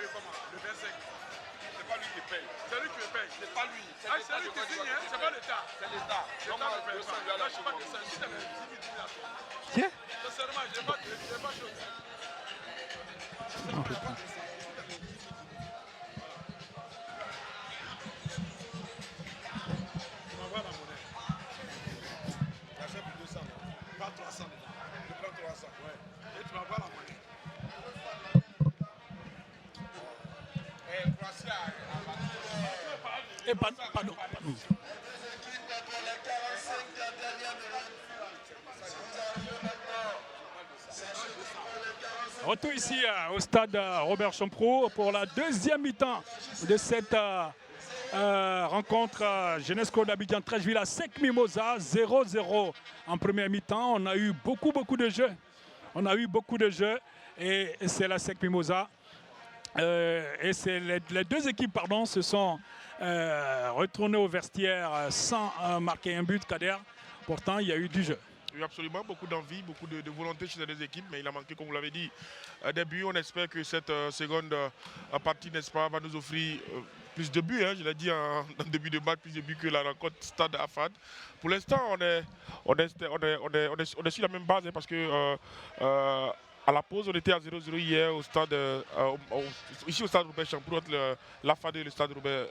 paye comment? Le 25. C'est pas lui qui paye. C'est lui qui paye. C'est pas lui. C'est lui qui signe, hein? C'est pas l'État. C'est l'État. L'État ne paye pas. Moi, je sais pas que ça. Si tu avais dit là. Tiens. Sincèrement, je n'ai pas chose. Tu m'envoies la monnaie. J'achète pour 200. Pas 300. Je prends 300. Ouais. Et tu m'envoies la monnaie. Et pardon. Retour ici au stade Robert Champrou pour la deuxième mi-temps de cette rencontre Jeunesse-Club d'Abidjan Treichville Sec Mimosa 0-0 en première mi-temps. On a eu beaucoup de jeux. Et c'est la Sec Mimosa. Et c'est les deux équipes se sont retournées au vestiaire sans marquer un but, Kader. Pourtant, il y a eu du jeu. Oui, absolument, beaucoup d'envie, beaucoup de volonté chez les deux équipes, mais il a manqué, comme vous l'avez dit, des buts. On espère que cette seconde partie, n'est-ce pas, va nous offrir plus de buts. Hein, je l'ai dit en début de match, plus de buts que la rencontre Stade Afad. Pour l'instant, on est sur la même base, hein, parce que à la pause, on était à 0-0 hier au stade, ici au stade Robert Champrou, entre l'Afad et le stade Robert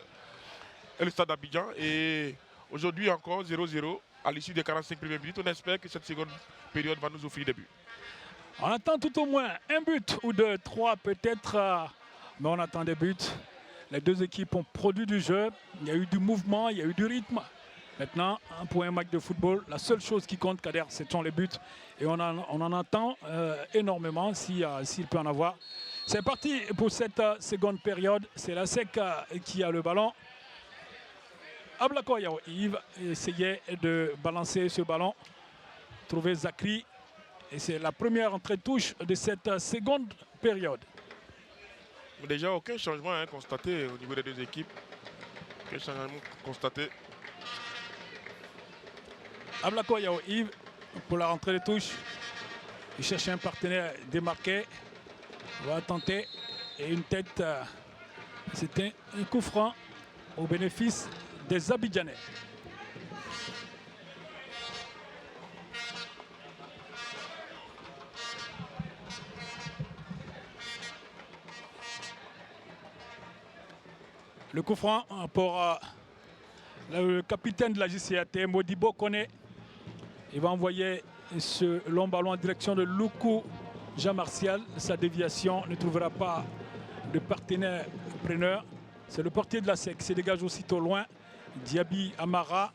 et le stade Abidjan. Et aujourd'hui encore 0-0. À l'issue des 45 premières minutes, on espère que cette seconde période va nous offrir des buts. On attend tout au moins un but ou deux, trois peut-être, mais on attend des buts. Les deux équipes ont produit du jeu, il y a eu du mouvement, il y a eu du rythme. Maintenant, pour un match de football, la seule chose qui compte, Kader, ce sont les buts. Et on en attend énormément s'il peut en avoir. C'est parti pour cette seconde période. C'est la SEC qui a le ballon. Ablako Yves essayait de balancer ce ballon, trouver Zakri. Et c'est la première entrée-touche de cette seconde période. Déjà, aucun changement constaté au niveau des deux équipes. Aucun changement constaté. Ablako Yves pour la rentrée de touche. Il cherche un partenaire démarqué. Il va tenter. Et une tête. C'était un coup franc au bénéfice des Abidjanais. Le coup franc pour le capitaine de la JCAT, Modibo Kone. Il va envoyer ce long ballon en direction de Loukou Jean-Martial. Sa déviation ne trouvera pas de partenaire preneur. C'est le portier de la SEC qui se dégage aussitôt loin. Diaby Amara,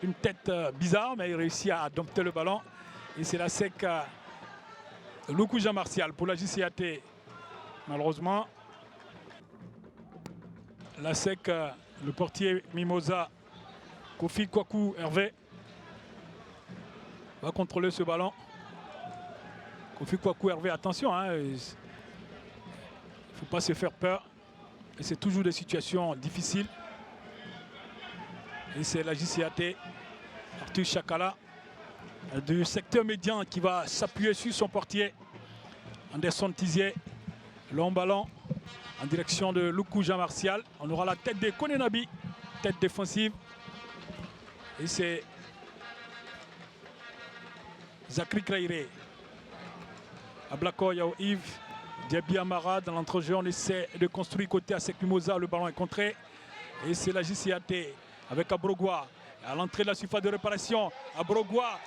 une tête bizarre, mais il réussit à dompter le ballon. Et c'est la SEC Loukou Jean-Martial pour la JCAT. Malheureusement, la SEC, le portier Mimosa, Kofi Kwaku Hervé, va contrôler ce ballon. Kofi Kwaku Hervé, attention, hein, il ne faut pas se faire peur. Et c'est toujours des situations difficiles. Et c'est la JCAT, Arthur Chakala, du secteur médian qui va s'appuyer sur son portier. Anderson Tizier, long ballon en direction de Loukou Jean-Martial. On aura la tête de Konenabi, tête défensive. Et c'est Zakri Kraire. Ablako Yao Yves, Diaby Amara dans l'entrejeu. On essaie de construire côté à Sec Mimosa. Le ballon est contré. Et c'est la JCAT avec Abrogwa. À l'entrée de la surface de réparation, Abrogwa,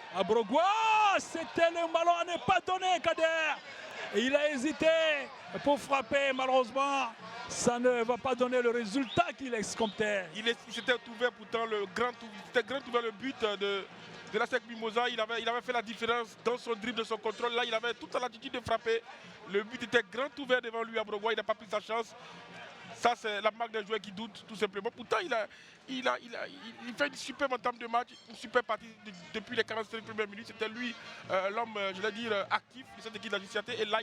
c'était le ballon à ne pas donner, Kader. Et il a hésité pour frapper, malheureusement, ça ne va pas donner le résultat qu'il escomptait. Il s'était ouvert pourtant le grand ouvert le but de la SEC Mimosa. Il avait fait la différence dans son dribble, de son contrôle. Là, il avait toute l'attitude de frapper. Le but était grand ouvert devant lui, Abrogwa. Il n'a pas pris sa chance. Ça, c'est la marque d'un joueur qui doute, tout simplement. Pourtant, il fait une super entame de match, une super partie depuis les 45 premières minutes. C'était lui, l'homme, je vais dire, actif de cette équipe de la JCAT. Et là,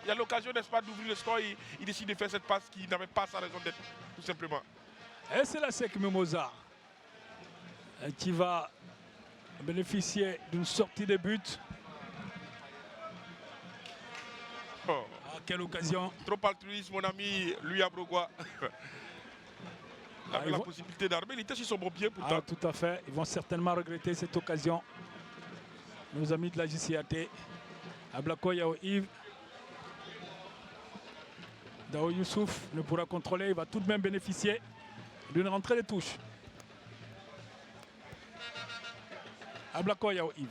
il a l'occasion, n'est-ce pas, d'ouvrir le score. Il décide de faire cette passe qui n'avait pas sa raison d'être, tout simplement. Et c'est la SEC Mimosa qui va bénéficier d'une sortie de but. Oh. quelle occasion. Trop altruiste, mon ami, lui à Brogois. Il avait la possibilité d'armer, il était sur son bon pied pourtant. Tout à fait, ils vont certainement regretter cette occasion. Nos amis de la JCAT. Ablako Yao Yves. Dao Youssouf ne pourra contrôler, il va tout de même bénéficier d'une rentrée de touche. Ablako Yao Yves.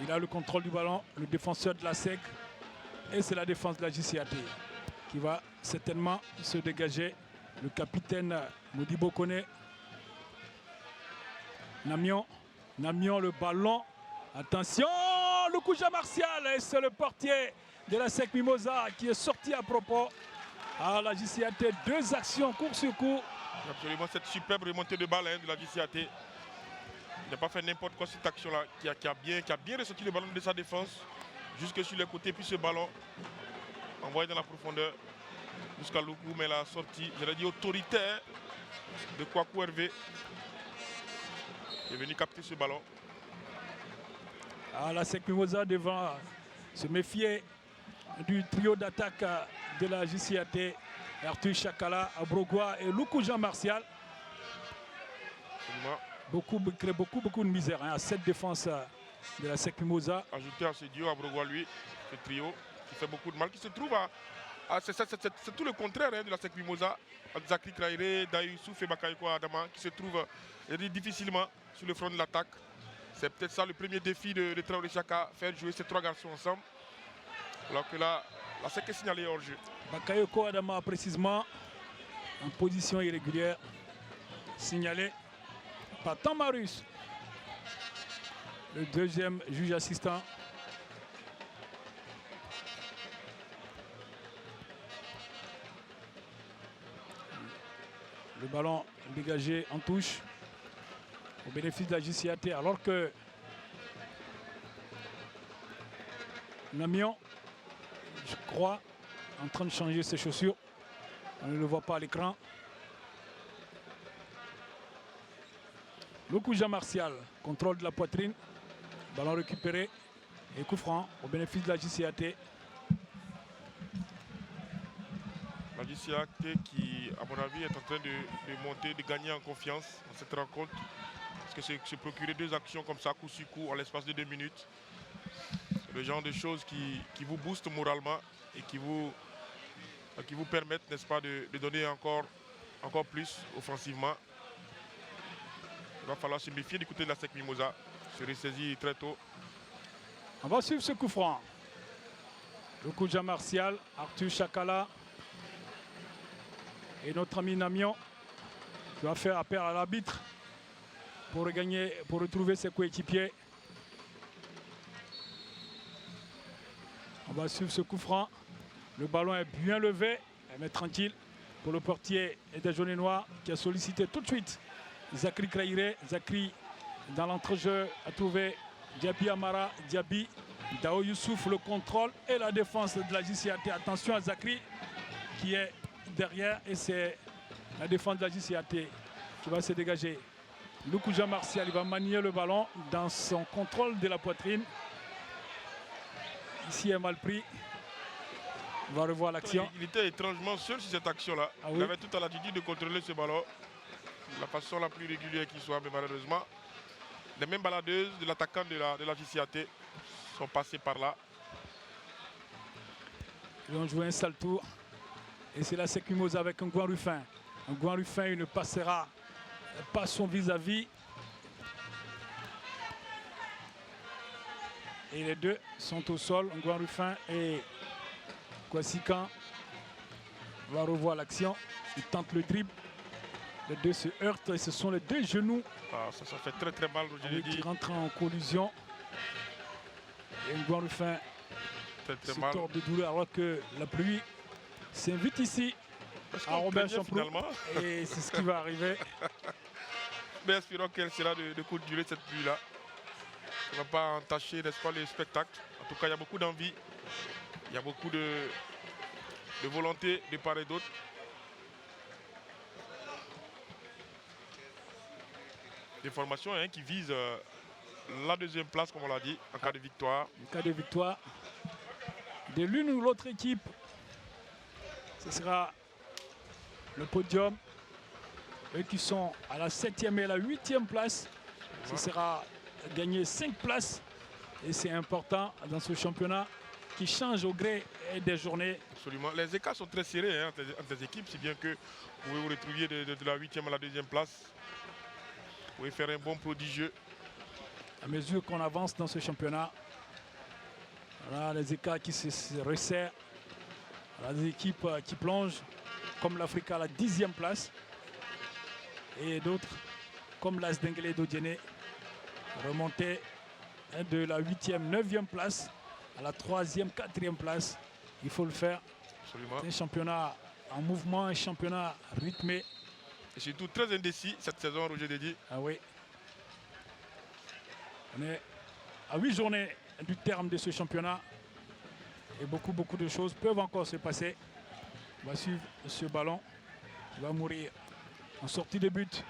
Il a le contrôle du ballon, le défenseur de la SEC. Et c'est la défense de la JCAT qui va certainement se dégager. Le capitaine Modibo Kone. Namion, le ballon. Attention, le coup de Martial. Et c'est le portier de la SEC Mimosa qui est sorti à propos. La JCAT, 2 actions court sur court. Absolument, cette superbe remontée de balle de la JCAT. Il n'a pas fait n'importe quoi cette action-là, qui a bien ressorti le ballon de sa défense, jusque sur les côtés, puis ce ballon envoyé dans la profondeur jusqu'à Loukou, mais la sortie, j'allais dire autoritaire de Kwaku Hervé, qui est venu capter ce ballon. La SEC Mimosa devant se méfier du trio d'attaque de la JCAT, Arthur Chakala, Brogois et Loukou Jean Martial. Crée beaucoup de misère à cette défense de la SEC Mimosa. Ajouté à ce duo, à Brogois, lui, ce trio qui fait beaucoup de mal, qui se trouve c'est tout le contraire de la SEC Mimosa. Zakri Kraire, Daï Youssouf et Bakayoko Adama qui se trouvent difficilement sur le front de l'attaque. C'est peut-être ça le premier défi de Traoré Chaka, faire jouer ces 3 garçons ensemble. Alors que là, la SEC est signalée hors jeu. Bakayoko Adama précisément en position irrégulière, signalé par Tamarus, le deuxième juge assistant. Le ballon dégagé en touche au bénéfice de la JCAT, alors que Namion, je crois, en train de changer ses chaussures. On ne le voit pas à l'écran. Le coup Jean Martial, contrôle de la poitrine, ballon récupéré et coup franc au bénéfice de la JCAT. La JCAT qui, à mon avis, est en train de monter, de gagner en confiance dans cette rencontre. Parce que c'est se procurer 2 actions comme ça, coup sur coup, en l'espace de 2 minutes. C'est le genre de choses qui vous boostent moralement et qui vous permettent, n'est-ce pas, de donner encore plus offensivement. Il va falloir se méfier du côté de la SEC Mimosa. Se ressaisir très tôt. On va suivre ce coup franc. Le coup de Jean Martial, Arthur Chakala et notre ami Namion qui va faire appel à l'arbitre pour retrouver ses coéquipiers. On va suivre ce coup franc. Le ballon est bien levé, mais tranquille pour le portier des jaunes et noirs qui a sollicité tout de suite Zakri Kraire. Zakri dans l'entrejeu a trouvé Diaby Amara, Diaby, Dao Youssouf, le contrôle et la défense de la JCAT. Attention à Zakri qui est derrière et c'est la défense de la JCAT qui va se dégager. Loukou Jean Martial, il va manier le ballon dans son contrôle de la poitrine. Ici est mal pris. On va revoir l'action. Il était étrangement seul sur cette action-là. Il avait toute l'attitude de contrôler ce ballon. La façon la plus régulière qui soit, mais malheureusement, les mêmes baladeuses de l'attaquant de la JCAT sont passées par là. Ils ont joué un sale tour. Et c'est la SEC Mimosa avec un Gouin Ruffin. Un Gouin Ruffin, il ne passera pas son vis-à-vis. Et les deux sont au sol, un Gouin Ruffin et Kwasikan. On va revoir l'action. Il tente le dribble. Les deux se heurtent et ce sont les 2 genoux ça fait très très mal, qui rentrent en collision. Et Ngouan Ruffin se tord de douleur alors que la pluie s'invite ici à Robert Champlou. Et c'est ce qui va arriver. Mais espérons qu'elle sera de courte durée cette pluie-là. Ça ne va pas entacher, n'est-ce pas, le spectacle. En tout cas, il y a beaucoup d'envie. Il y a beaucoup de volonté de part et d'autre. Des formations qui visent la 2e place, comme on l'a dit, en cas de victoire. En cas de victoire. de l'une ou l'autre équipe, ce sera le podium. Eux qui sont à la 7e et la 8e place, ce sera gagner 5 places. Et c'est important dans ce championnat qui change au gré des journées. Absolument. Les écarts sont très serrés hein, entre les équipes, si bien que vous pouvez vous retrouver de la 8e à la 2e place. Vous pouvez faire un bon prodigieux. À mesure qu'on avance dans ce championnat, voilà les écarts qui se resserrent. Voilà des équipes qui plongent, comme l'Afrique à la 10e place. Et d'autres, comme l'AS Denguélé d'Odiéné, remonter de la 8e, 9e place à la 3e, 4e place. Il faut le faire. Absolument. C'est un championnat en mouvement, un championnat rythmé. Et surtout très indécis cette saison, Roger Dédi. Ah oui. On est à 8 journées du terme de ce championnat. Et beaucoup de choses peuvent encore se passer. On va suivre ce ballon. Il va mourir en sortie de but.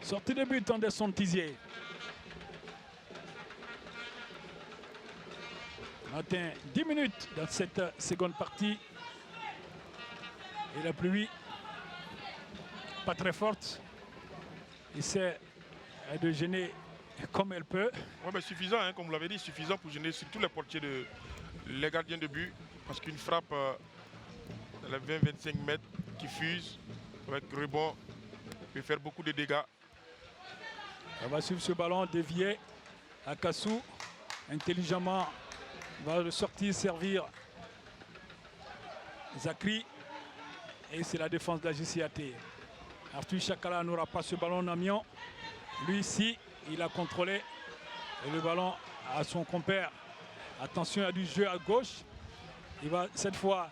Sortie de but, Anderson Tizier. On atteint 10 minutes dans cette seconde partie. Et la pluie, pas très forte, essaie de gêner comme elle peut. Ouais, mais suffisant, hein, comme vous l'avez dit, suffisant pour gêner surtout les portiers, les gardiens de but. Parce qu'une frappe dans les 20-25 mètres qui fuse avec rebond peut faire beaucoup de dégâts. On va suivre ce ballon dévié à Kassou. Intelligemment, va le sortir, servir Zakri. Et c'est la défense de la JCAT. Arthur Chakala n'aura pas ce ballon Namion. Lui ici, il a contrôlé. Et le ballon à son compère. Attention, il y a du jeu à gauche. Il va cette fois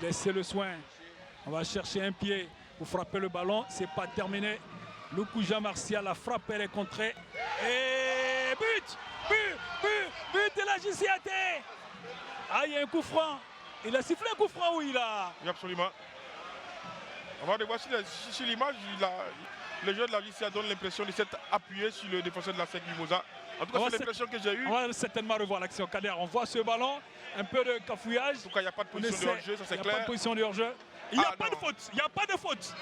laisser le soin. On va chercher un pied pour frapper le ballon. C'est pas terminé. Lukuja Martial, la frappe, elle est contrée. Et but! But de la JCAT! Ah, il y a un coup franc. Il a sifflé un coup franc, oui, là. Oui, absolument. On va voir sur l'image, le joueur de la JCA donne l'impression de s'être appuyé sur le défenseur de la SEC Mimosa. En tout cas, c'est l'impression que j'ai eue. On va certainement revoir l'action. Kader, on voit ce ballon, un peu de cafouillage. En tout cas, il n'y a pas de position de hors-jeu, ça c'est clair. Il n'y a pas de position de hors-jeu. Il n'y a pas de faute. Il n'y a pas de faute.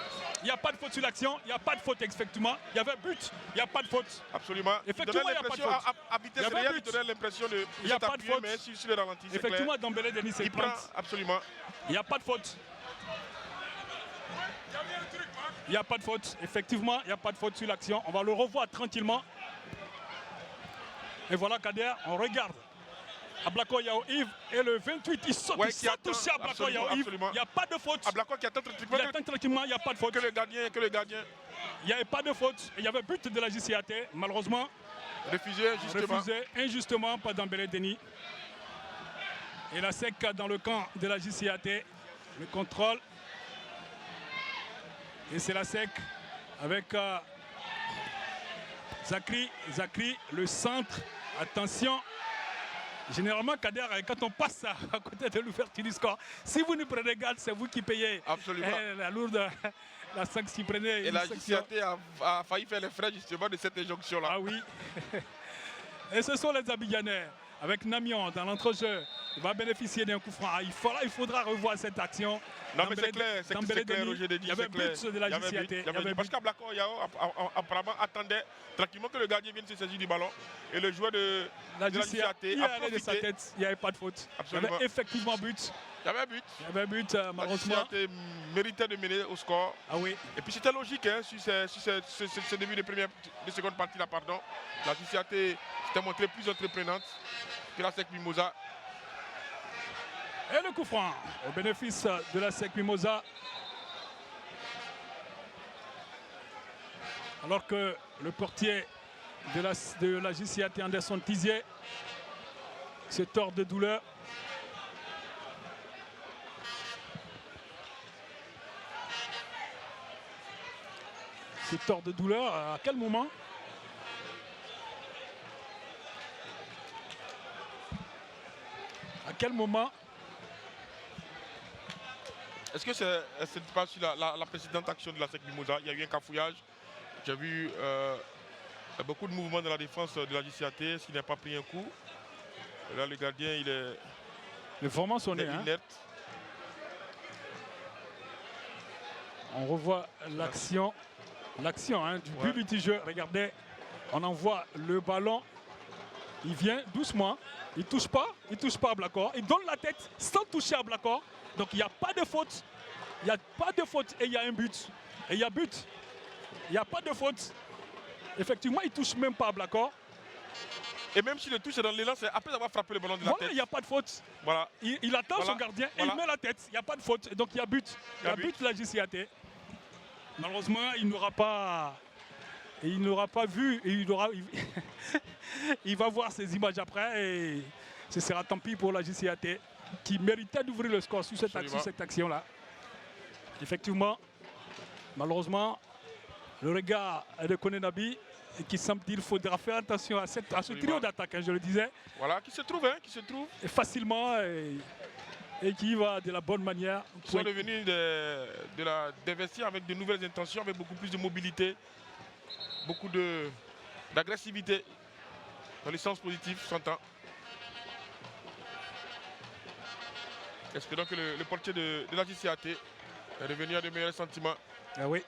Il n'y a pas de faute sur l'action. Il n'y a pas de faute, effectivement. Il y avait but. Il n'y a pas de faute. Absolument. Effectivement, il n'y a pas de faute. À vitesse réelle, il donnait l'impression de s'être appuyé, mais sur le ralenti, c'est clair. Effectivement, Dembélé Denis, c'est il prend, absolument. Il n'y a pas de faute. Il n'y a pas de faute. Effectivement, il n'y a pas de faute sur l'action. On va le revoir tranquillement. Et voilà Kader, on regarde. Ablako Yao Yves et le 28, il saute, ouais, il saute touché Ablako Yao Yves. Il n'y a pas de faute. Ablako qui attend tranquillement, il n'y a pas de faute. Que le gardien. Il n'y avait pas de faute. Il y avait but de la JCAT, malheureusement. Refusé injustement par Dembélé Denis. Et la SEC dans le camp de la JCAT. Le contrôle. Et c'est la SEC avec Zakri, le centre. Attention. Généralement, Kader, quand on passe à côté de l'ouverture du score, si vous ne prenez garde, c'est vous qui payez. Absolument. La lourde, la sanction qui prenait. Et la JCAT a failli faire les frais justement de cette injonction-là. Ah oui. Et ce sont les Abidjanais. Avec Namion dans l'entrejeu, il va bénéficier d'un coup franc. Il faudra revoir cette action. Non, mais c'est clair, Roger Dédi. Il y avait but de la JCAT. Parce qu'Ablako Yao apparemment attendait tranquillement que le gardien vienne se saisir du ballon. Et le joueur de la JCAT a profité. De sa tête, il n'y avait pas de faute. Absolument. Il y avait effectivement but. Il y avait but. Malheureusement. La JCAT méritait de mener au score. Ah oui. Et puis c'était logique, hein, sur ce début de seconde partie-là, pardon. La JCAT s'était montrée plus entreprenante que la SEC Mimosa. Et le coup franc au bénéfice de la SEC Mimosa. Alors que le portier de la JCAT, Anderson Tizier, se tord de douleur. Se tord de douleur, à quel moment? À quel moment? Est-ce que c'est pas sur la précédente action de la SEC Mimosa? Il y a eu un cafouillage. J'ai vu beaucoup de mouvements de la défense de la JCAT. Est-ce qu'il n'a pas pris un coup? Là, le gardien, il est Les formants sont nés. inerte. On revoit l'action du but litigieux. Regardez, on envoie le ballon. Il vient doucement. Il touche pas à Blacor. Il donne la tête sans toucher à Blacor. Donc il n'y a pas de faute. Il n'y a pas de faute et il y a un but. Et il y a but. Il n'y a pas de faute. Effectivement, il ne touche même pas à Blacor. Et même s'il le touche dans l'élan, c'est après avoir frappé le ballon de la tête. Il n'y a pas de faute. Voilà. Il attend son gardien et il met la tête. Il n'y a pas de faute. Donc il y a but. Il y a but de la JCAT. Malheureusement, il n'aura pas vu. Et il va voir ces images après. Et ce sera tant pis pour la JCAT qui méritait d'ouvrir le score sur cette action-là. Effectivement, malheureusement, le regard de Koné Nabi qui semble qu'il faudra faire attention à ce trio d'attaque, je le disais. Voilà, qui se trouve. Et facilement et qui va de la bonne manière. Ils sont devenus d'investir avec de nouvelles intentions, avec beaucoup plus de mobilité, beaucoup d'agressivité dans les sens positifs, s'entend. Est-ce que donc le portier de la JCAT est revenu à de meilleurs sentiments? Ah oui.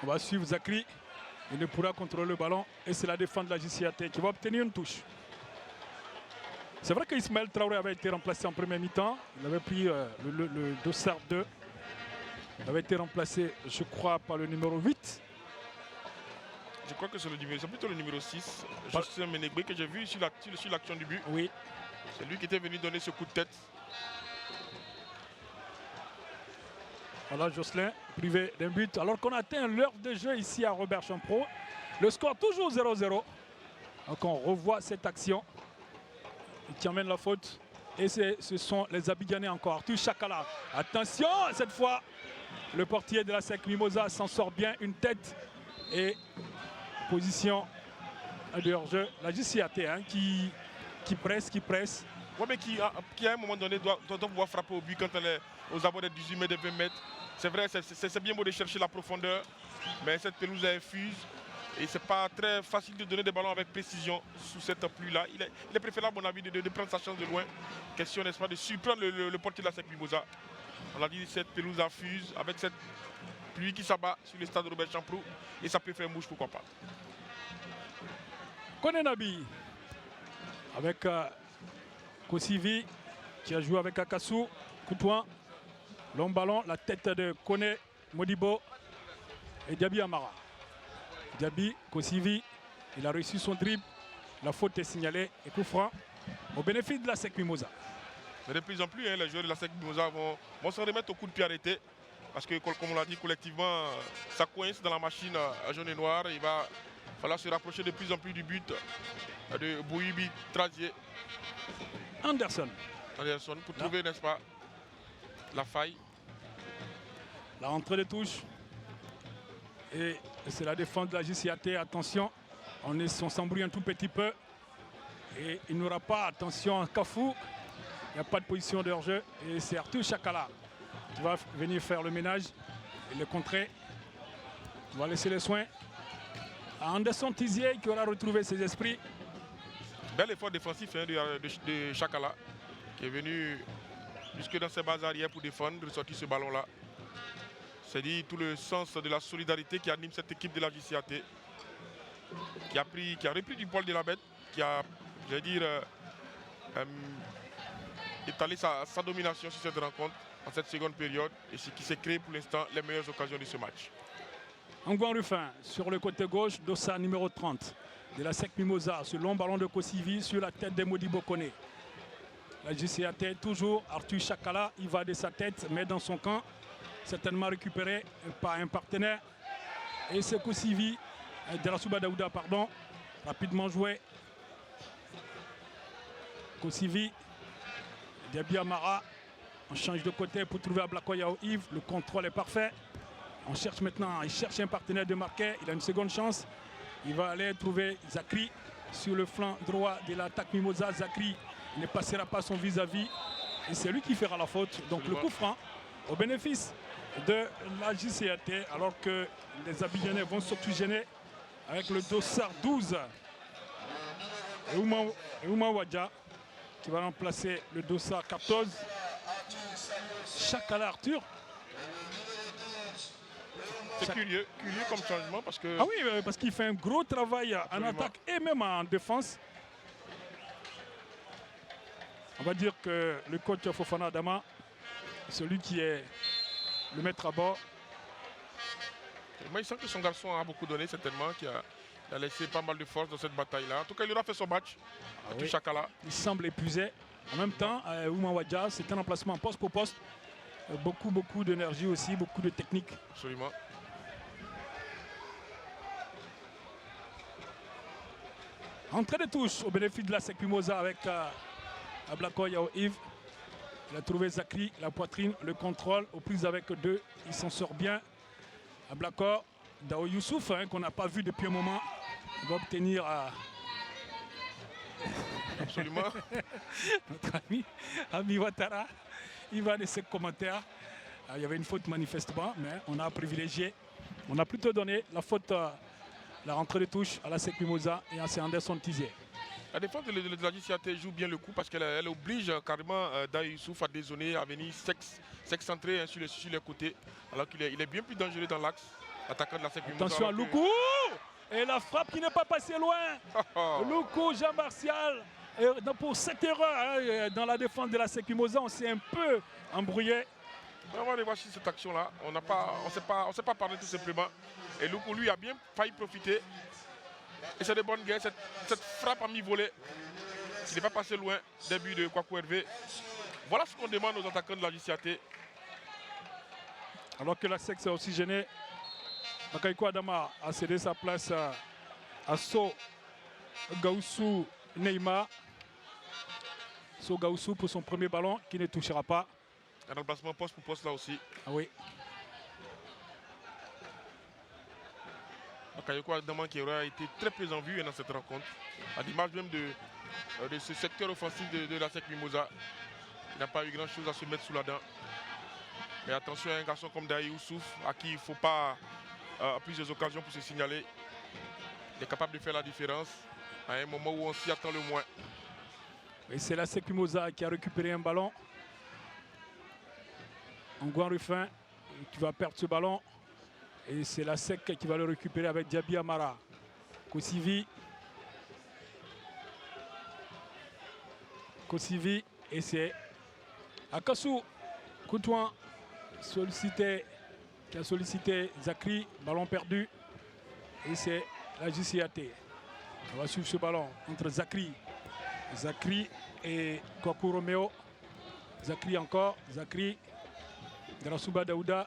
On va suivre Zakri. Il ne pourra contrôler le ballon. Et c'est la défense de la JCAT qui va obtenir une touche. C'est vrai qu'Ismaël Traoré avait été remplacé en première mi-temps. Il avait pris le dossard 2. Il avait été remplacé, je crois, par le numéro 8. Je crois que c'est plutôt le numéro 6. Justin Menegbe que j'ai vu sur l'action du but. Oui. C'est lui qui était venu donner ce coup de tête. Voilà Jocelyn, privé d'un but. Alors qu'on atteint l'heure de jeu ici à Robert Champrou. Le score toujours 0-0. Donc on revoit cette action qui amène la faute. Et ce sont les Abidjanais encore. Arthur Chakala. Attention, cette fois, le portier de la SEC Mimosa s'en sort bien. Une tête et position de hors-jeu. La JCAT qui presse. Oui, mais qui à un moment donné doit pouvoir frapper au but quand elle est aux abords des 18 mètres, des 20 mètres. C'est vrai, c'est bien beau de chercher la profondeur, mais cette pelouse infuse. Et c'est pas très facile de donner des ballons avec précision sous cette pluie-là. Il est préférable, à mon avis, de prendre sa chance de loin. Question, n'est-ce pas, de surprendre le portier de la SEC Mimosa. On a dit cette pelouse infuse avec cette pluie qui s'abat sur le stade Robert Champrou. Et ça peut faire mouche, pourquoi pas. Koné Nabi avec Kosivi qui a joué avec Akassou. Coutouin, long ballon, la tête de Koné Modibo et Diaby Amara. Diaby, Kosivi, il a réussi son dribble. La faute est signalée et coup franc au bénéfice de la SEC Mimosa. Mais de plus en plus, les joueurs de la SEC Mimosa vont se remettre au coup de pied arrêté. Parce que, comme on l'a dit collectivement, ça coince dans la machine à jaune et noir. Il va falloir se rapprocher de plus en plus du but de Bouibi Trazier. Anderson Pour trouver, n'est-ce pas, la faille. La rentrée de touche. Et c'est la défense de la JCAT. Attention, on s'embrouille un tout petit peu. Et il n'y aura pas, attention, Kafou. Il n'y a pas de position de hors-jeu. Et c'est Arthur Chakala qui va venir faire le ménage et le contrer. On va laisser les soins à Anderson Tizier qui aura retrouvé ses esprits. Bel effort défensif de Chakala qui est venu jusque dans ses bases arrière pour défendre, ressortir ce ballon-là. C'est dit tout le sens de la solidarité qui anime cette équipe de la JCAT, qui a repris du poil de la bête, qui a, je vais dire, étalé sa domination sur cette rencontre en cette seconde période et ce qui s'est créé pour l'instant les meilleures occasions de ce match. Antoine Ruffin sur le côté gauche, dossard numéro 30 de la SEC Mimosa, ce long ballon de Kosivi sur la tête de Modibo Koné. La JCAT toujours, Arthur Chakala, il va de sa tête, mais dans son camp, certainement récupéré par un partenaire. Et c'est Kosivi, Derasouba Daouda, pardon, rapidement joué. Kosivi, Diaby Amara, on change de côté pour trouver Ablakoyao Yves, le contrôle est parfait. On cherche maintenant, il cherche un partenaire de marquer, il a une seconde chance. Il va aller trouver Zakri sur le flanc droit de l'attaque Mimosa. Zakri ne passera pas son vis-à-vis et c'est lui qui fera la faute. Donc le coup franc au bénéfice de la JCAT, alors que les Abidjanais vont s'oxygéner avec le dossard 12. Eouma Wadja qui va remplacer le dossard 14. Chakala Arthur. C'est curieux comme changement parce que... Ah oui, parce qu'il fait un gros travail en attaque et même en défense. On va dire que le coach Fofana Adama, celui qui est le maître à bord. Moi, il sent que son garçon a beaucoup donné, certainement, qu'il a laissé pas mal de force dans cette bataille-là. En tout cas, il aura fait son match. Oui. Chakala. Il semble épuisé. En même temps, Eouma Wadja, c'est un emplacement poste pour poste. Beaucoup d'énergie aussi, beaucoup de technique. Absolument. Entrée de touche au bénéfice de la SEC Mimosa avec Ablako Yao Yves. Il a trouvé Zakri, la poitrine, le contrôle aux prises avec deux. Il s'en sort bien. Ablako, Dao Youssouf, qu'on n'a pas vu depuis un moment, il va obtenir Absolument. notre ami Ouattara. Il va laisser commentaire. Il y avait une faute manifestement, mais on a privilégié. On a plutôt donné la faute, la rentrée de touche à la SEC Mimosa et à Anderson Tizier. La défense de la JCAT joue bien le coup parce qu'elle oblige carrément Dao Youssouf à dézoner, à venir s'excentrer sur les côtés, alors qu'il est bien plus dangereux dans l'axe, attaquant de la SEC Mimosa. Attention à Loukou. Et la frappe qui n'est pas passée loin. Loukou, Jean-Martial. Pour cette erreur dans la défense de la SEC Mimosa, on s'est un peu embrouillé. On va aller voir si cette action-là, on ne s'est pas parlé tout simplement. Et Loukou, lui, a bien failli profiter. Et c'est de bonne guerre, cette frappe à mi-volée. Il n'est pas passé loin, début de Kwaku Hervé. Voilà ce qu'on demande aux attaquants de la JCAT. Alors que la SEC s'est aussi gênée. Makaiko Adama a cédé sa place à So Gaussou Neymar. So Gaussou pour son premier ballon qui ne touchera pas. Un remplacement poste pour poste là aussi. Ah oui. Bakayoko Adama qui aura été très peu en vue dans cette rencontre. À l'image même de ce secteur offensif de la SEC Mimosa. Il n'a pas eu grand chose à se mettre sous la dent. Mais attention à un garçon comme Dao Youssouf, à qui il ne faut pas à plusieurs occasions pour se signaler. Il est capable de faire la différence à un moment où on s'y attend le moins. Et c'est la SEC Mimosa qui a récupéré un ballon. Angouan Ruffin qui va perdre ce ballon. Et c'est la SEC qui va le récupérer avec Diaby Amara. Kosivi. Et c'est Akassou Koutouan qui a sollicité Zakri. Ballon perdu. Et c'est la JCAT. On va suivre ce ballon entre Zakri et Kwaku Romeo. Zakri encore. Zakri. Darasouba Daouda.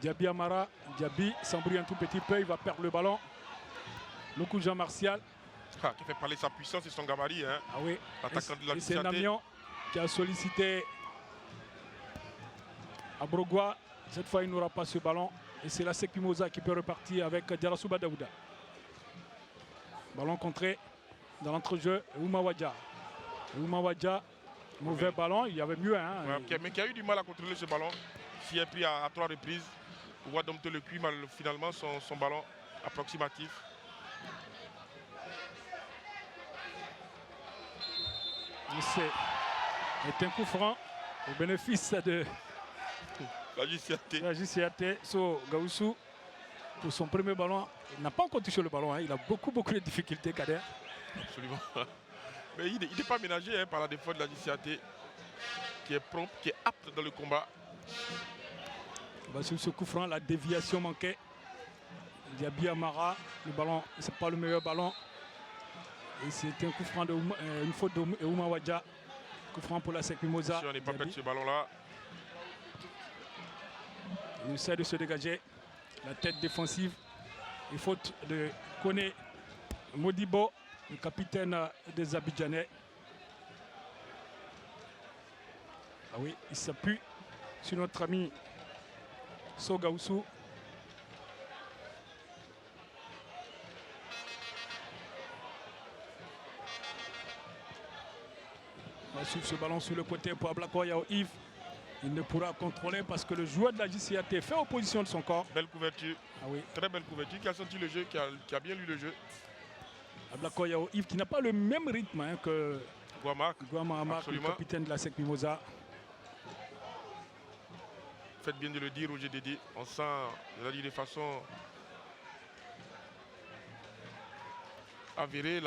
Diaby Amara. Diaby s'embrouille un tout petit peu. Il va perdre le ballon. Loukou Jean-Martial. Qui fait parler sa puissance et son gabarit. Hein. Ah oui. L'attaquant de la c'est JCAT. Namion qui a sollicité Abrogua. Cette fois, il n'aura pas ce ballon. Et c'est la SEC Mimosa qui peut repartir avec Darasouba Daouda. Ballon contré dans l'entrejeu. Eouma Wadja. Mauvais ballon. Il y avait mieux. Hein. Ouais, mais qui a eu du mal à contrôler ce ballon. S'il est pris à 3 reprises. On voit dompter le cul, finalement, son ballon approximatif. C'est un coup franc au bénéfice de la JCAT. So Gaussou, pour son premier ballon, il n'a pas encore touché le ballon. Hein. Il a beaucoup de difficultés, Kader. Absolument. Mais il n'est pas ménagé hein, par la défense de la JCAT, qui est prompt, qui est apte dans le combat. Sur ce coup franc, la déviation manquait. Diaby Amara, le ballon, ce n'est pas le meilleur ballon. Et c'est un coup franc, une faute d'Eouma Wadja. Coup franc pour la SEC Mimosa. On n'est pas prêt de ce ballon-là. Il essaie de se dégager. La tête défensive. Et faute de Kone Modibo, le capitaine des Abidjanais. Ah oui, il s'appuie sur notre ami So Gaussou. On va suivre ce ballon sur le côté pour Ablako Yao Yves. Il ne pourra contrôler parce que le joueur de la JCAT fait opposition de son corps. Belle couverture. Ah oui. Très belle couverture. Qui a senti le jeu, qui a bien lu le jeu. Ablakoyao Yves qui n'a pas le même rythme hein, que Guamak. Guamak, le capitaine de la SEC Mimosa. Faites bien de le dire, Roger Dédé. On sent, je l'ai dit de façon avérée,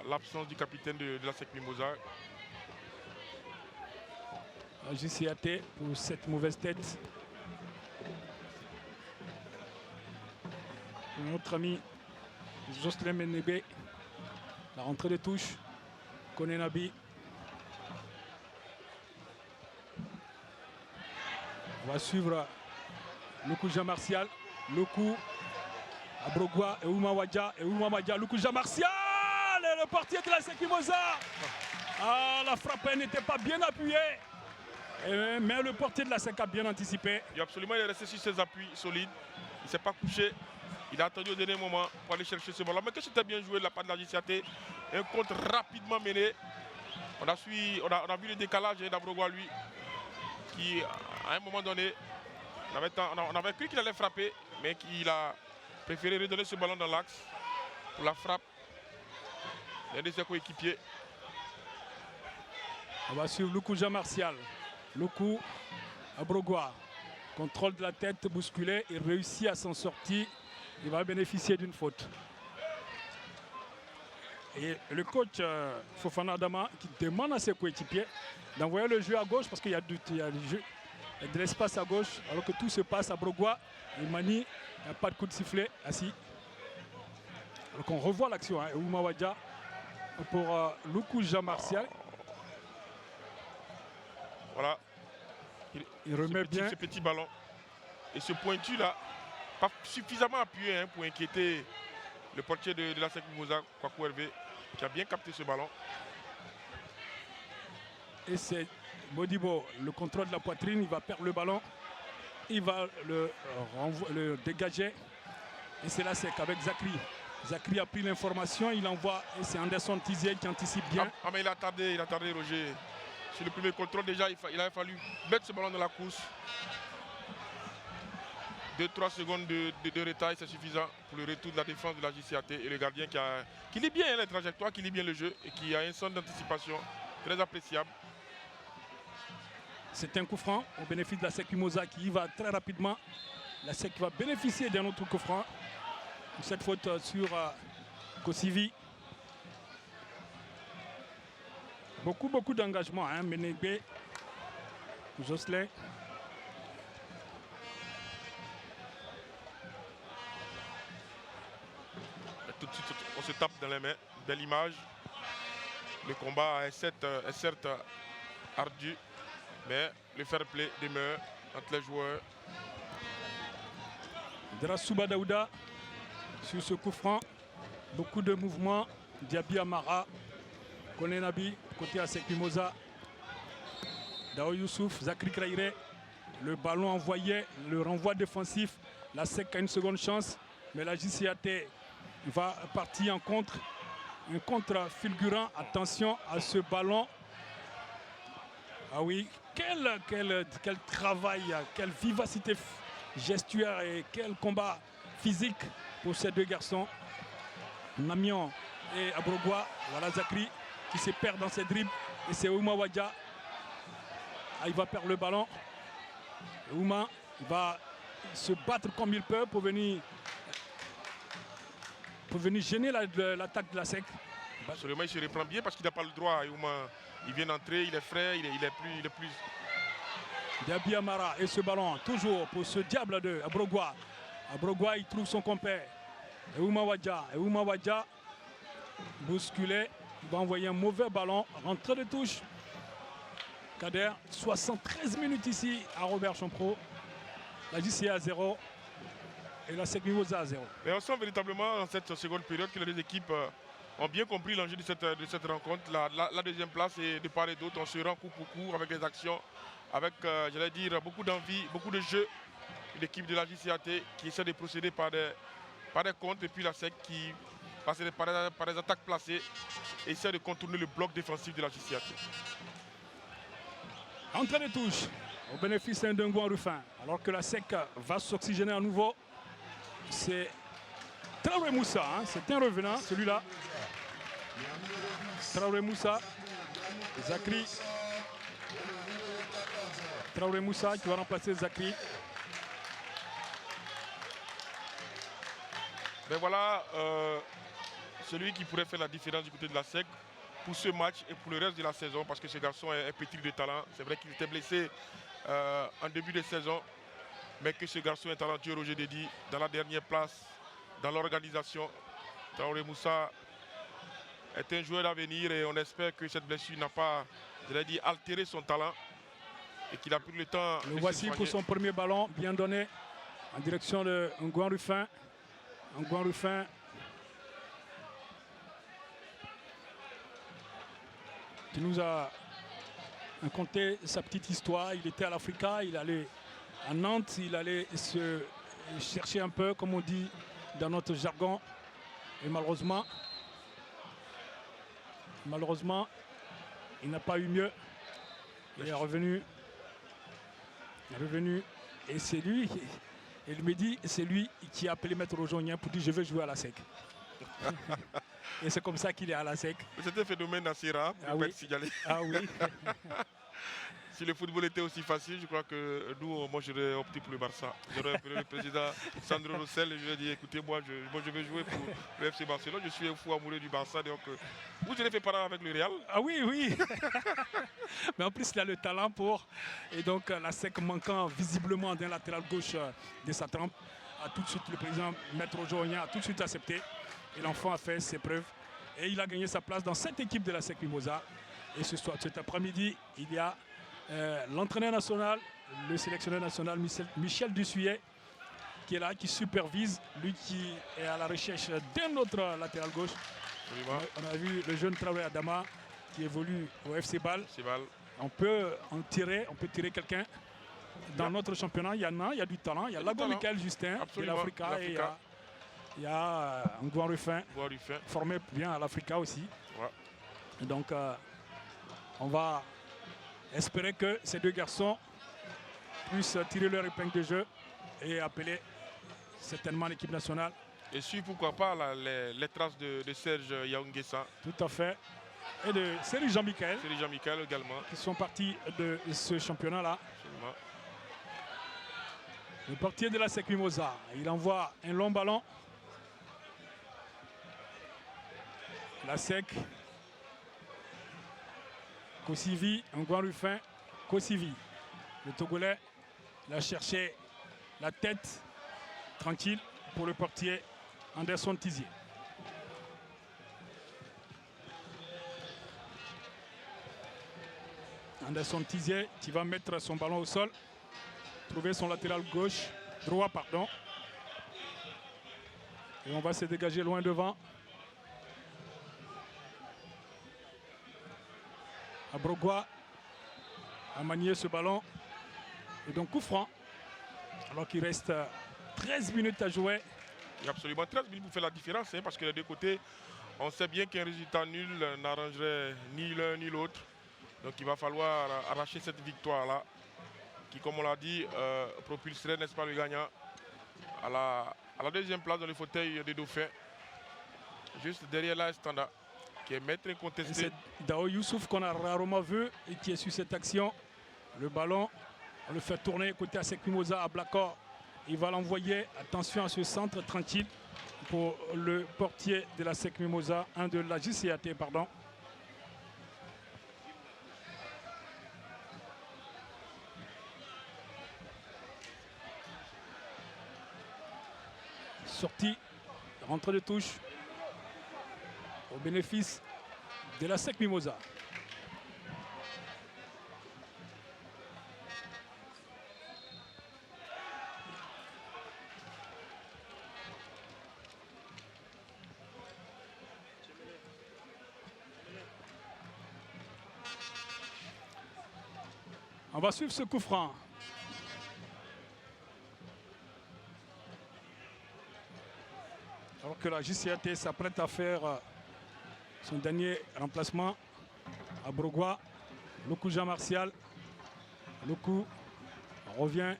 l'absence du capitaine de la SEC Mimosa. La JCAT pour cette mauvaise tête. Notre ami Jocelyn Menebe. La rentrée de touche. Konenabi. On va suivre Luku Jean-Martial. Luku Abrogwa et Ouma Wadja. Et Ouma Wadja, Luku Jean-Martial. Et le portier de la SEC Mimosa. Ah, la frappe n'était pas bien appuyée. Mais le portier de la SEC a bien anticipé. Il est resté sur ses appuis solides. Il ne s'est pas couché. Il a attendu au dernier moment pour aller chercher ce ballon. Mais que c'était bien joué de la part de la JCAT. Un contre rapidement mené. On a vu le décalage d'Abrogwa, lui, qui, à un moment donné, on avait cru qu'il allait frapper, mais qu'il a préféré redonner ce ballon dans l'axe pour la frappe d'un de ses coéquipiers. On va suivre Luku Jean-Martial. Luku Abrogwa. Contrôle de la tête bousculée. Il réussit à s'en sortir. Il va bénéficier d'une faute. Et le coach Fofana Adama qui demande à ses coéquipiers d'envoyer le jeu à gauche parce qu'il y a de l'espace à gauche alors que tout se passe à Brogwa. Il manie, il n'y a pas de coup de sifflet assis. Donc on revoit l'action. Hein. Ouma Wadja pour Luku Jean-Martial. Voilà. Il remet bien ce petit ballon. Et ce pointu là, pas suffisamment appuyé hein, pour inquiéter le portier de la SEC Mimosa, Kwaku Hervé, qui a bien capté ce ballon. Et c'est Modibo, le contrôle de la poitrine, il va perdre le ballon. Il va le dégager. Et c'est la SEC avec Zakri. Zakri a pris l'information, il envoie. Et c'est Anderson Tizier qui anticipe bien. Ah mais il a tardé Roger. Sur le premier contrôle déjà, il a fallu mettre ce ballon dans la course. 2-3 secondes de retard, c'est suffisant pour le retour de la défense de la JCAT et le gardien qui lit bien les trajectoires, qui lit bien le jeu et qui a un sens d'anticipation très appréciable. C'est un coup franc au bénéfice de la SEC Mimosa qui y va très rapidement. La SEC va bénéficier d'un autre coup franc. Cette faute sur Kosivi. Beaucoup d'engagement, hein, Menebe, Jocelyn. Tout de suite, on se tape dans les mains. Belle image. Le combat est certes ardu, mais le fair play demeure entre les joueurs. Drassouba Daouda sur ce coup franc. Beaucoup de mouvements. Diaby Amara. Konenabi, côté ASEC Mimosa. Dao Youssouf, Zakri Kraire. Le ballon envoyé, le renvoi défensif. La SEC a une seconde chance, mais la JCAT va partir en contre. Un contre fulgurant. Attention à ce ballon. Ah oui, quel travail, quelle vivacité gestuelle et quel combat physique pour ces deux garçons. Namion et Abrogwa. Voilà Zakri qui se perd dans ses dribbles. Et c'est Ouma Wadja. Ah, il va perdre le ballon. Ouma va se battre comme il peut pour venir gêner l'attaque de la SEC. Absolument, il se reprend bien parce qu'il n'a pas le droit. Ouma, il vient d'entrer, il est frais, il est plus. Diaby Amara et ce ballon, toujours pour ce diable de Abrogwa. Abrogwa, il trouve son compère. Et Ouma Wadja, bousculé. Il va envoyer un mauvais ballon. Rentrée de touche. Kader, 73 minutes ici à Robert Champro. La JCA à 0 et la SEC Mimosa à 0. Mais on sent véritablement dans cette seconde période que les deux équipes ont bien compris l'enjeu de cette rencontre. La deuxième place et de part et d'autre, on se rend coup pour coup avec les actions, avec, j'allais dire, beaucoup d'envie, beaucoup de jeu. L'équipe de la JCAT qui essaie de procéder par des contres et puis la SEC qui passe par des attaques placées et essaie de contourner le bloc défensif de la JCAT. Entrée de touche au bénéfice d'un Ngouan Rufin. Alors que la SEC va s'oxygéner à nouveau. C'est Traoré Moussa, hein, c'est un revenant, celui-là. Traoré Moussa, Zakri. Traoré Moussa qui va remplacer Zakri. Mais voilà, celui qui pourrait faire la différence du côté de la SEC pour ce match et pour le reste de la saison, parce que ce garçon est petit de talent. C'est vrai qu'il était blessé en début de saison, mais que ce garçon est talentueux, Roger Dedi, dans la dernière place, dans l'organisation. Traoré Moussa est un joueur d'avenir et on espère que cette blessure n'a pas, je l'ai dit, altéré son talent et qu'il a pris le temps. Le voici pour son premier ballon, bien donné en direction de Ngouan Rufin. Ngouan Rufin. Qui nous a conté sa petite histoire. Il était à l'Africa, il allait à Nantes, il allait se chercher un peu, comme on dit dans notre jargon. Et malheureusement, il n'a pas eu mieux. Il est revenu. Et c'est lui, il me dit, c'est lui qui a appelé Maître Rojonien pour dire je veux jouer à la SEC. Et c'est comme ça qu'il est à la SEC. C'est un phénomène assez rare pour oui. signalé. Ah oui. Si le football était aussi facile, je crois que nous, moi j'aurais opté pour le Barça. J'aurais appelé le président Sandro Rossell et je lui ai dit écoutez, moi je vais jouer pour le FC Barcelone. Je suis un fou amoureux du Barça. Donc vous avez fait pareil avec le Real. Ah oui, oui. Mais en plus, il a le talent pour. Et donc la SEC manquant visiblement d'un latéral gauche de sa trempe. A tout de suite, le président Maître Rojonien a tout de suite accepté. Et l'enfant a fait ses preuves. Et il a gagné sa place dans cette équipe de la SEC Mimosa. Et ce soir, cet après-midi, il y a l'entraîneur national, le sélectionneur national Michel Dussuyer, qui est là, qui supervise, lui qui est à la recherche d'un autre latéral gauche. On a vu le jeune Traoré Adama qui évolue au FC Bâle. On peut tirer quelqu'un. Dans notre championnat, il y a du talent. Il y a Lago Michael Justin de l'Africa et il y a Ngouan Rufin, formé bien à l'Africa aussi. Ouais. Donc, on va espérer que ces deux garçons puissent tirer leur épingle de jeu et appeler certainement l'équipe nationale. Et suivre pourquoi pas les traces de Serge Yaounguessa. Tout à fait. Et de Serge Jean-Michel. Serge Jean-Michel également. Qui sont partis de ce championnat-là. Le portier de la SEC Mimosa, il envoie un long ballon. La SEC. Kosivi, Ngouan Rufin, Kosivi. Le Togolais, il a cherché la tête tranquille pour le portier Anderson Tizier. Anderson Tizier qui va mettre son ballon au sol, trouver son latéral droit, pardon. Et on va se dégager loin devant. Abrogua a manié ce ballon. Et donc coup franc. Alors qu'il reste 13 minutes à jouer. Il y a absolument 13 minutes pour faire la différence. Hein, parce que des deux côtés, on sait bien qu'un résultat nul n'arrangerait ni l'un ni l'autre. Donc il va falloir arracher cette victoire-là. Qui, comme on l'a dit, propulserait, n'est-ce pas, le gagnant à la deuxième place dans le fauteuil des Dauphins. Juste derrière là, Standa, qui est maître incontesté. C'est Dao Youssouf qu'on a rarement vu et qui est sur cette action. Le ballon, on le fait tourner côté ASEC Mimosa à Blacor. Il va l'envoyer, attention à ce centre tranquille pour le portier de la SEC Mimosa, de la JCAT, pardon. Sortie, rentrée de touche au bénéfice de la SEC Mimosa. On va suivre ce coup franc. Alors que la JCAT s'apprête à faire son dernier remplacement à Brogua. Loukou Jean-Martial. Loukou On revient.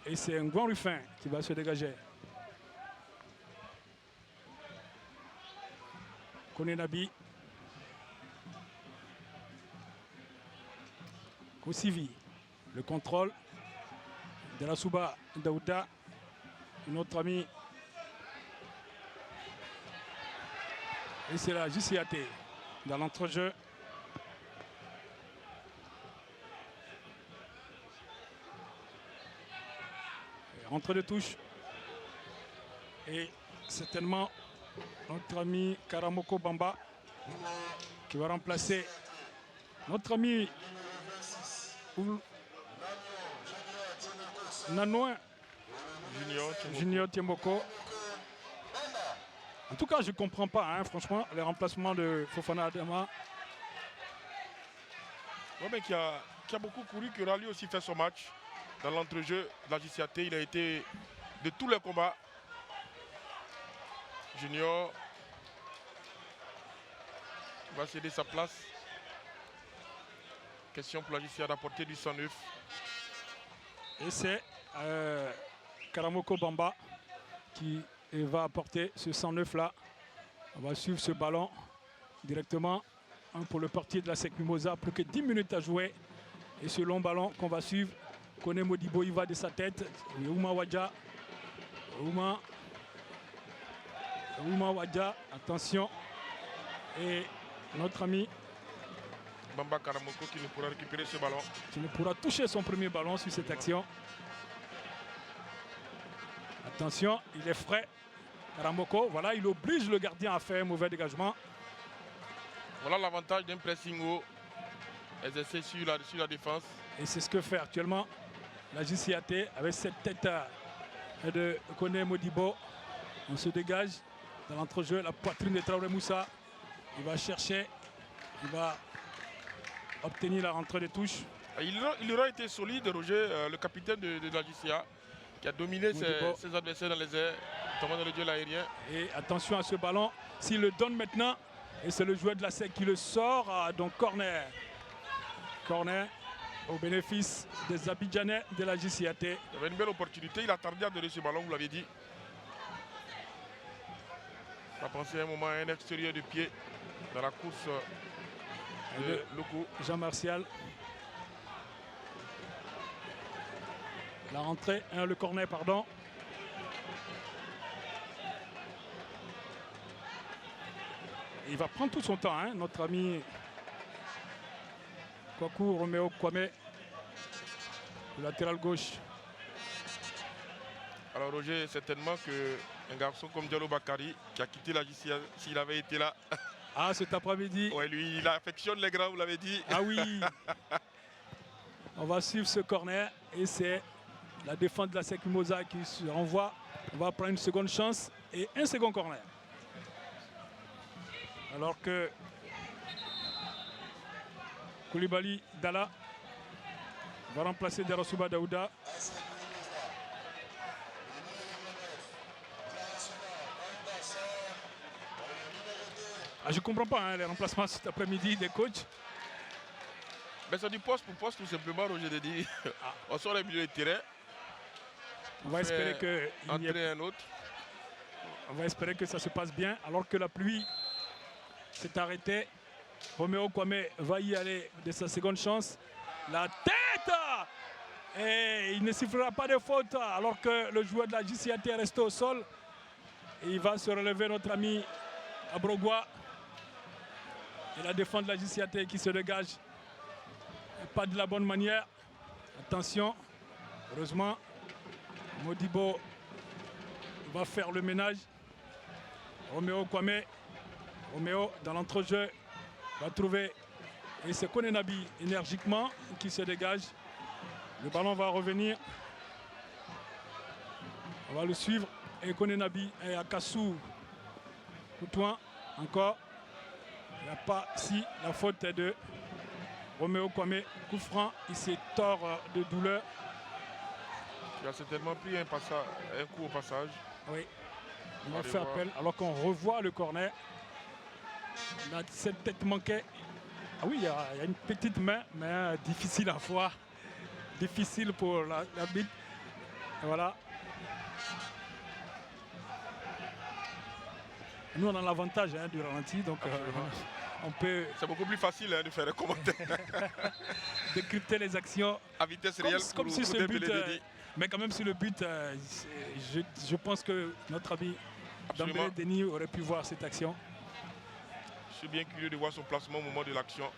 Et c'est un grand Ruffin qui va se dégager. Kone Nabi. Kosivi. Le contrôle de la Souba Daouda. Notre ami. Et c'est la JCAT dans l'entrejeu. Rentrée de touche. Et certainement notre ami Karamoko Bamba qui va remplacer notre ami Nanouin Junior Tiemboko. En tout cas, je ne comprends pas, hein, franchement, les remplacements de Fofana Adama. Ouais, mais qui a beaucoup couru, qui aura lui aussi fait son match. Dans l'entrejeu de la JCAT, il a été de tous les combats. Junior va céder sa place. Question pour la JCAT d'apporter du 109. Et c'est Karamoko Bamba qui va apporter ce 109 là. On va suivre ce ballon directement pour le portier de la SEC Mimosa. Plus que 10 minutes à jouer. Et ce long ballon qu'on va suivre. Kone Modibo, il va de sa tête. Ouma Wadja. Ouma Wadja, attention. Et notre ami Bamba Karamoko qui ne pourra récupérer ce ballon. Qui ne pourra toucher son premier ballon sur cette action. Attention, il est frais. Karamoko, voilà, il oblige le gardien à faire un mauvais dégagement. Voilà l'avantage d'un pressing haut exercé sur la défense. Et c'est ce que fait actuellement la JCAT avec cette tête de Kone Modibo. On se dégage dans l'entrejeu, la poitrine de Traoré Moussa. Il va chercher, il va obtenir la rentrée de touche. Il aura été solide, Roger, le capitaine de la JCA, qui a dominé ses adversaires dans les airs, notamment dans le duel aérien. Et attention à ce ballon, s'il le donne maintenant, et c'est le joueur de la SEC qui le sort, donc corner. Corner au bénéfice des Abidjanais de la JCAT. Il avait une belle opportunité, il a tardé à donner ce ballon, vous l'avez dit. Il a pensé à un moment à un extérieur de pied dans la course de Loko. Jean-Martial. La rentrée, le corner, pardon. Et il va prendre tout son temps, hein, notre ami Kwaku Roméo Kwame, le latéral gauche. Alors Roger, certainement qu'un garçon comme Diallo Bakari, qui a quitté la JCA, s'il avait été là. Ah, cet après-midi. Ouais, lui, il affectionne les grands, vous l'avez dit. Ah oui. On va suivre ce corner et c'est la défense de la SEC Mimosa qui se renvoie. On va prendre une seconde chance et un second corner. Alors que Koulibaly Dalla va remplacer Darasuba Daouda. Ah, je ne comprends pas, hein, les remplacements cet après-midi des coachs. Mais c'est du poste pour poste tout simplement, Roger de dire. On sort les milieux de terrain. On va espérer que un autre. On va espérer que ça se passe bien alors que la pluie s'est arrêtée. Roméo Kwame va y aller de sa seconde chance. La tête! Et il ne sifflera pas de faute alors que le joueur de la JCAT est resté au sol. Et il va se relever, notre ami Abrogua. Et la défense de la JCAT qui se dégage. Pas de la bonne manière. Attention. Heureusement, Modibo va faire le ménage. Roméo Kwame. Roméo dans l'entrejeu va trouver. Et c'est Kone Nabi énergiquement qui se dégage. Le ballon va revenir. On va le suivre. Et Kone Nabi et Akassou. Coutouin encore. Il n'y a pas si la faute est de Roméo Kwame. Coup franc. Il s'est tort de douleur. Il a certainement pris un coup au passage. Oui. On va faire appel alors qu'on revoit le corner. Là, cette tête manquait. Ah oui, il y a une petite main, mais difficile à voir. difficile pour l'arbitre. Voilà. Nous, on a l'avantage du ralenti, donc on peut C'est beaucoup plus facile de faire des commentaires décrypter les actions à vitesse réelle comme si pour ce but. Dembélé. Mais quand même, sur le but, je pense que notre ami Absolument. Dembélé Denis aurait pu voir cette action. Je suis bien curieux de voir son placement au moment de l'action.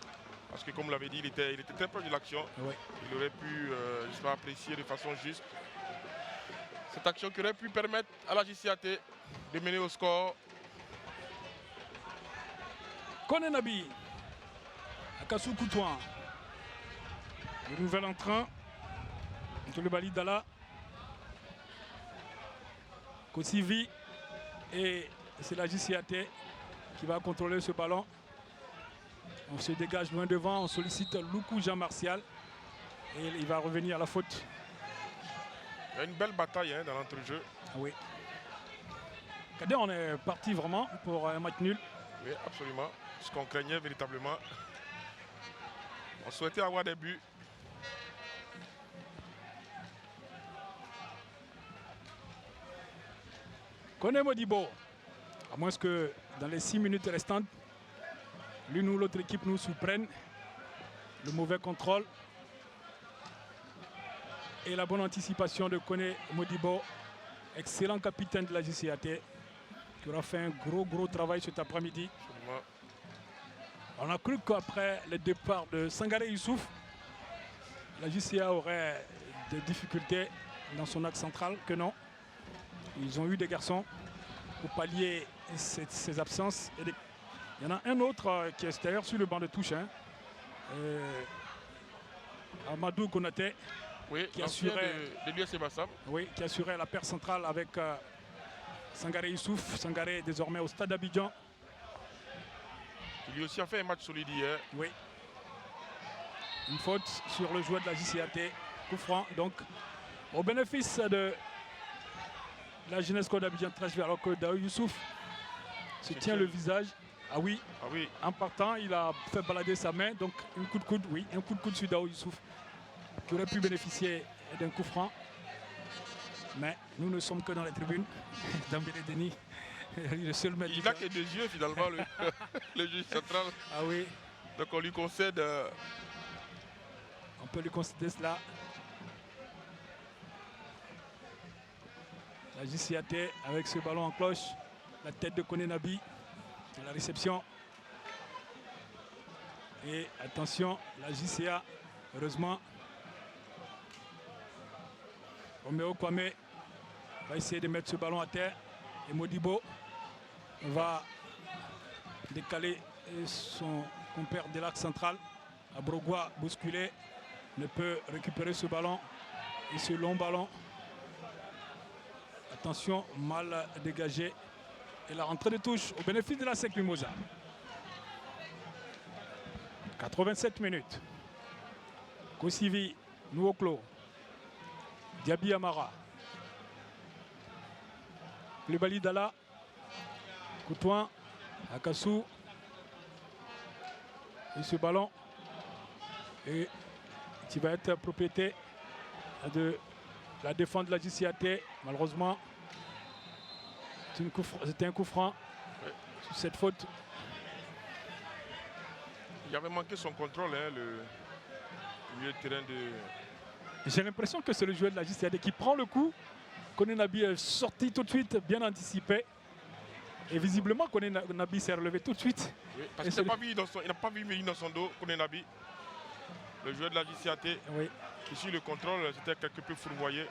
Parce que comme vous l'avez dit, il était très proche de l'action. Ouais. Il aurait pu, j'espère, apprécier de façon juste cette action qui aurait pu permettre à la JCAT de mener au score. Koné Nabi, Akassou Koutouan, le nouvel entrant, Koulibaly Dalla, Kosivi, et c'est la JCAT qui va contrôler ce ballon. On se dégage loin devant, on sollicite Loukou Jean-Martial et il va revenir à la faute. Il y a une belle bataille dans l'entrejeu. Ah oui. Cadet, on est parti vraiment pour un match nul. Oui, absolument. Ce qu'on craignait véritablement. On souhaitait avoir des buts. Koné Modibo, à moins que dans les 6 minutes restantes, l'une ou l'autre équipe nous surprenne. Le mauvais contrôle et la bonne anticipation de Koné Modibo, excellent capitaine de la JCAT, qui aura fait un gros travail cet après-midi. Absolument. On a cru qu'après le départ de Sangaré Youssouf, la JCA aurait des difficultés dans son axe central, que non. Ils ont eu des garçons pour pallier ces absences. Et il y en a un autre qui est d'ailleurs sur le banc de touche. Amadou Konaté, Oui, qui l'ancien assurait, de l'USC Bassam. oui, qui assurait la paire centrale avec Sangaré Youssouf. Sangaré est désormais au stade d'Abidjan. Il lui aussi a fait un match solide hier. Oui. Une faute sur le joueur de la JCAT. Coup franc, donc, au bénéfice de la jeunesse d'Abidjan 13, alors que Daou Youssouf se tient le visage. Ah oui, Ah oui, en partant, il a fait balader sa main. Donc, un coup de coude, oui, un coup de coude sur Daou Youssouf, qui aurait pu bénéficier d'un coup franc. Mais nous ne sommes que dans les tribunes. Dembélé Denis, le seul maître. il n'a que deux yeux finalement, le juge central. Ah oui, Donc on lui concède. on peut lui concéder cela. La JCAT avec ce ballon en cloche. La tête de Koné Nabi à la réception. Et attention, la JCA, heureusement, Roméo Kwame va essayer de mettre ce ballon à terre. Et Modibo va décaler son compère de l'arc central. Abrogua, bousculé, ne peut récupérer ce ballon. Et ce long ballon, attention, mal dégagé. Et la rentrée de touche au bénéfice de la SEC Mimosa. 87 minutes. Kosivi, Nouoklo, Diaby Amara, Koulibaly Dalla, Koutouan, Akassou. Et ce ballon et qui va être propriété de la défense de la JCAT. Malheureusement, c'était un coup franc sur cette faute. Il avait manqué son contrôle, le milieu de terrain de. J'ai l'impression que c'est le joueur de la JCAT qui prend le coup. Koné Nabi est sorti tout de suite, bien anticipé. Et visiblement, Koné Nabi s'est relevé tout de suite. Oui, parce qu'il n'a pas vu Méline dans son dos, Koné Nabi. Le joueur de la JCAT, Oui. qui sur le contrôle, c'était quelque peu fourvoyé.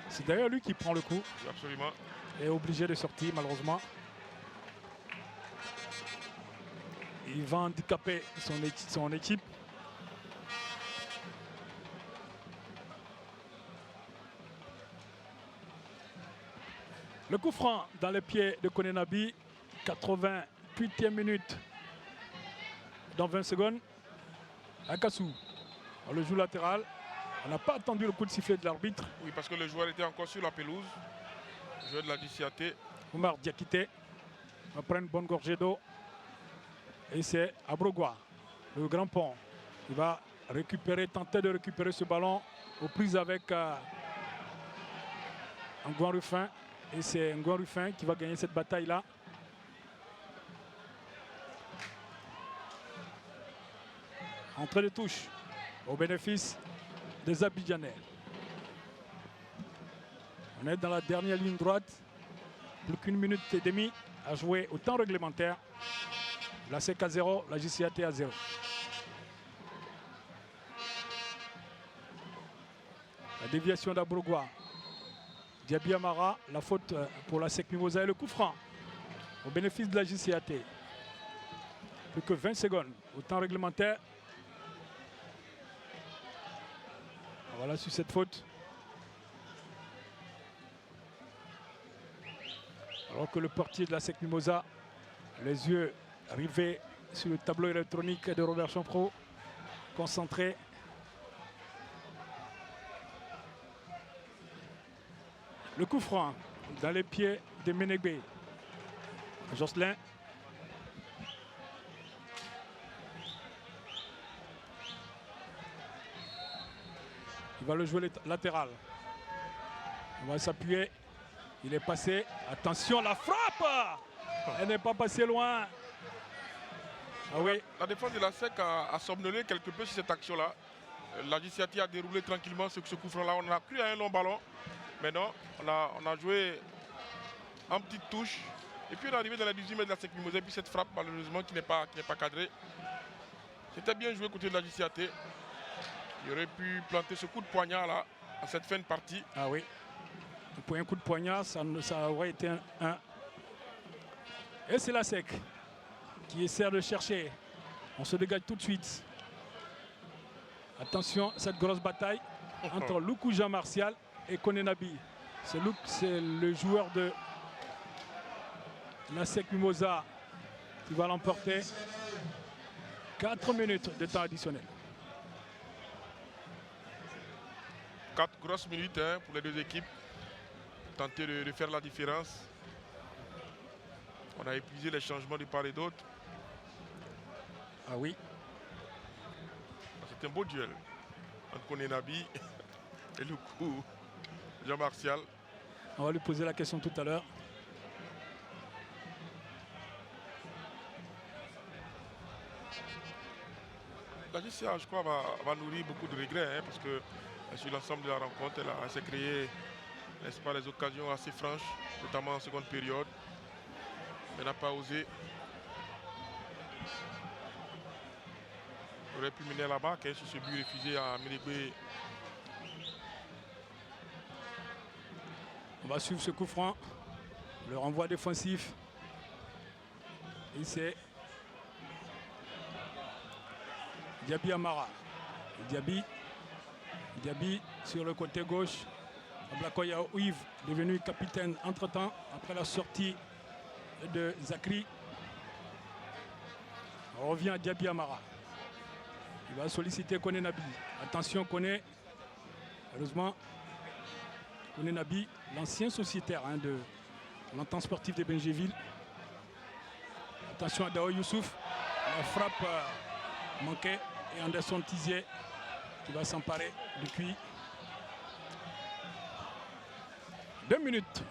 C'est d'ailleurs lui qui prend le coup Oui, absolument. et est obligé de sortir malheureusement. Il va handicaper son équipe. Le coup franc dans les pieds de Koné Nabi, 88e minute dans 20 secondes. Akassou, on le joue latéral. On n'a pas attendu le coup de sifflet de l'arbitre. Oui, parce que le joueur était encore sur la pelouse. Le joueur de la JCAT. Oumar Diakité va prendre une bonne gorgée d'eau. Et c'est Abrogua, le grand pont. Il va tentait de récupérer ce ballon aux prises avec Ngouan Rufin. Et c'est Ngouan Rufin qui va gagner cette bataille-là. Entrée de touche au bénéfice des Abidjanais. On est dans la dernière ligne droite. Plus qu'une minute et demie à jouer au temps réglementaire. La SEC à 0, la JCAT à 0. La déviation d'Abrougua. Diaby Amara, la faute pour la SEC Mimosa et le coup franc au bénéfice de la JCAT. Plus que 20 secondes au temps réglementaire. Voilà sur cette faute. Alors que le portier de la SEC Mimosa, les yeux rivés sur le tableau électronique de Robert Champro, concentré. Le coup franc dans les pieds de Menegbe. Jocelyn. Il va le jouer latéral. On va s'appuyer. Il est passé. Attention, la frappe! Elle n'est pas passée loin. Ah oui. La défense de la SEC a somnolé quelque peu sur cette action-là. La JCAT a déroulé tranquillement ce coup franc-là. On a cru à un long ballon. Mais non, on a joué en petite touche. Et puis on est arrivé dans la 18 mètres de la SEC Mimosa. Et puis cette frappe, malheureusement, qui n'est pas cadrée. C'était bien joué côté de la JCAT. Il aurait pu planter ce coup de poignard là, à cette fin de partie. Ah oui. Pour un coup de poignard, ça aurait été un. Et c'est la SEC qui essaie de chercher. On se dégage tout de suite. Attention, cette grosse bataille entre Loukou Jean-Martial et Konenabi. C'est le joueur de la SEC Mimosa qui va l'emporter. 4 minutes de temps additionnel. 4 grosses minutes pour les deux équipes. Tenter de faire la différence. On a épuisé les changements de part et d'autre. Ah oui. C'est un beau duel entre Konenabi et Loukou Jean-Martial. On va lui poser la question tout à l'heure. La JCA, je crois, va nourrir beaucoup de regrets parce que sur l'ensemble de la rencontre, elle s'est créée, n'est-ce pas, les occasions assez franches, notamment en seconde période. Elle n'a pas osé. Elle aurait pu mener la barque sur ce but refusé à Menegbe. On va suivre ce coup franc. Le renvoi défensif. Et c'est Diaby Amara. Diaby sur le côté gauche. Ablakoya Yves, devenu capitaine entre-temps, après la sortie de Zakri. On revient à Diaby Amara. Il va solliciter Konenabi. Attention Kone. Heureusement, Konenabi, l'ancien sociétaire de l'entente sportive de Benjéville. Attention à Dao Youssouf. La frappe manquée. Et Anderson Tizier qui va s'emparer depuis 2 minutes.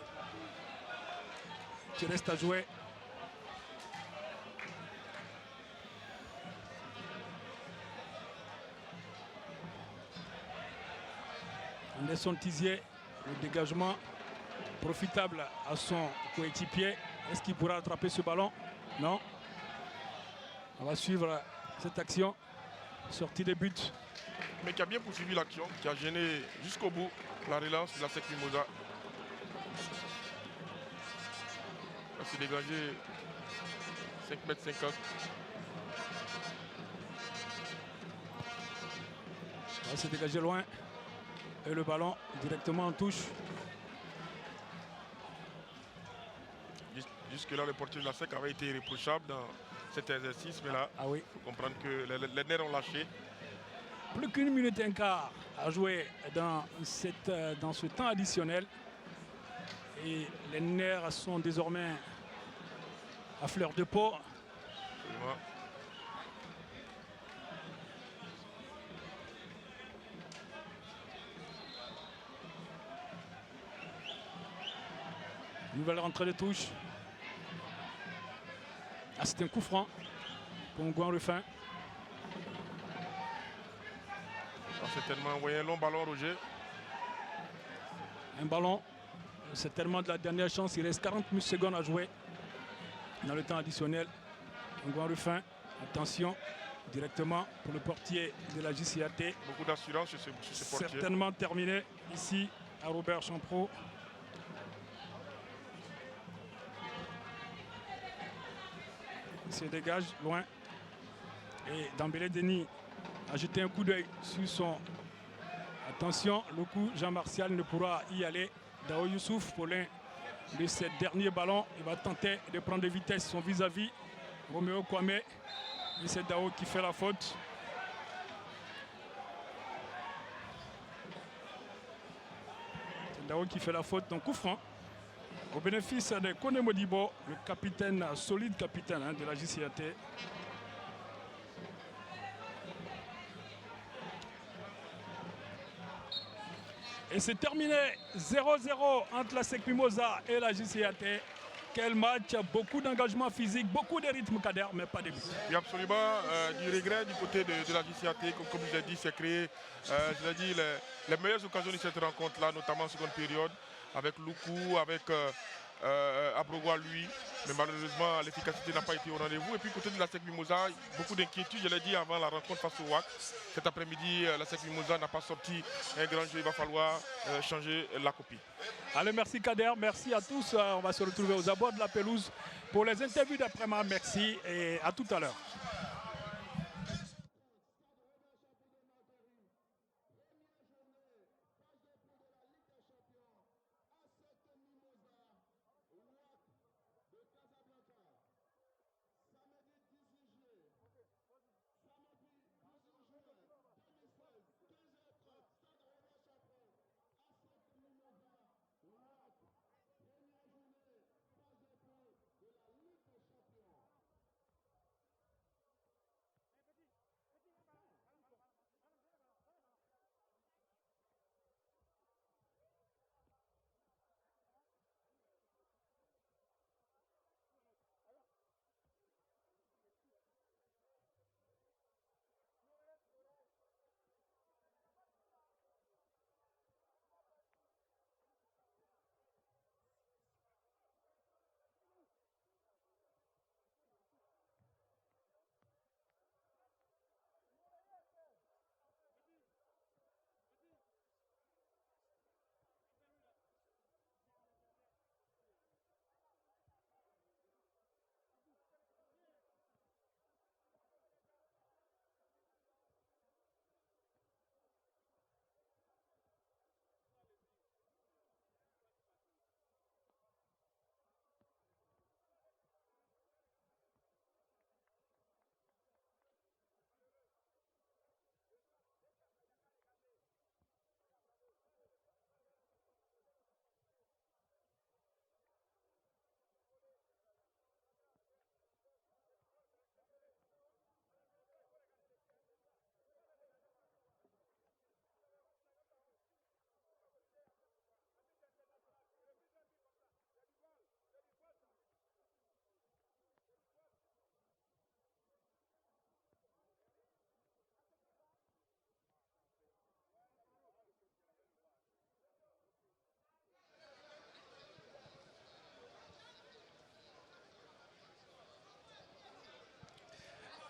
Qui reste à jouer. Anderson Tizier, le dégagement profitable à son coéquipier. Est-ce qu'il pourra attraper ce ballon? Non. On va suivre cette action. Sortie des buts. Mais qui a bien poursuivi l'action, qui a gêné jusqu'au bout la relance de la SEC Mimosa. Il s'est dégagé 5,50 m. Il va se dégager loin. Et le ballon directement en touche. Jusque-là, le portier de la SEC avait été irréprochable dans cet exercice. Mais là, il faut comprendre que les nerfs ont lâché. Plus qu'une minute et un quart à jouer dans ce temps additionnel. Et les nerfs sont désormais à fleur de peau. Absolument. Nouvelle rentrée de touche. Ah, c'est un coup franc pour Ngouan Rufin. C'est tellement envoyé un long ballon, Roger. Un ballon. C'est tellement de la dernière chance. Il reste 40 secondes à jouer dans le temps additionnel. Ngouan Rufin. Attention. Directement pour le portier de la JCAT. Beaucoup d'assurance sur ce portier. Certainement terminé ici à Robert Champreau. Il se dégage loin. Et Dambélé Denis a jeté un coup d'œil sur son... Attention, le coup, Jean-Martial ne pourra y aller. Dao Youssouf, pour l'un de ses derniers ballons, il va tenter de prendre de vitesse son vis-à-vis. Roméo Kwame. Et c'est Dao qui fait la faute. C'est Dao qui fait la faute, donc coup franc. Au bénéfice de Kone Modibo, le capitaine, solide capitaine de la JCAT. Et c'est terminé 0-0 entre la SEC Mimosa et la JCAT. Quel match, beaucoup d'engagement physique, beaucoup de rythme Kader, mais pas de but. Il y a absolument du regret du côté de la JCAT, comme je l'ai dit, c'est créé les meilleures occasions de cette rencontre-là, notamment en seconde période, avec Loukou, avec Abrogwa lui. Mais malheureusement, l'efficacité n'a pas été au rendez-vous. Et puis côté de la SEC Mimosa, beaucoup d'inquiétudes, je l'ai dit avant la rencontre face au WAC. Cet après-midi, la SEC Mimosa n'a pas sorti un grand jeu, il va falloir changer la copie. Allez, merci Kader, merci à tous. On va se retrouver aux abords de la pelouse pour les interviews d'après-match. Merci et à tout à l'heure.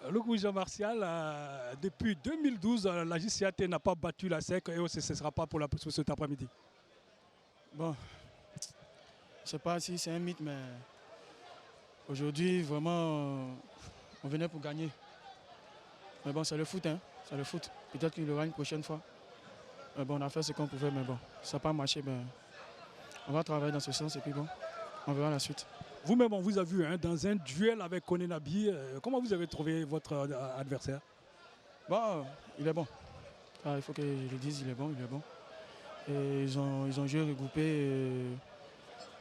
Loukou Jean-Martial, depuis 2012, la JCAT n'a pas battu la SEC et ce ne sera pas pour cet après-midi. Bon, je ne sais pas si c'est un mythe, mais aujourd'hui, vraiment, on venait pour gagner. Mais bon, c'est le foot, hein, c'est le foot. Peut-être qu'il y aura une prochaine fois. Mais bon, on a fait ce qu'on pouvait, mais bon, ça n'a pas marché. Ben, on va travailler dans ce sens et puis bon, on verra la suite. Vous-même, on vous a vu dans un duel avec Kone Nabi. Comment vous avez trouvé votre adversaire? Bon, il est bon. Ah, il faut que je le dise, il est bon, il est bon. Et ils ont joué regroupé.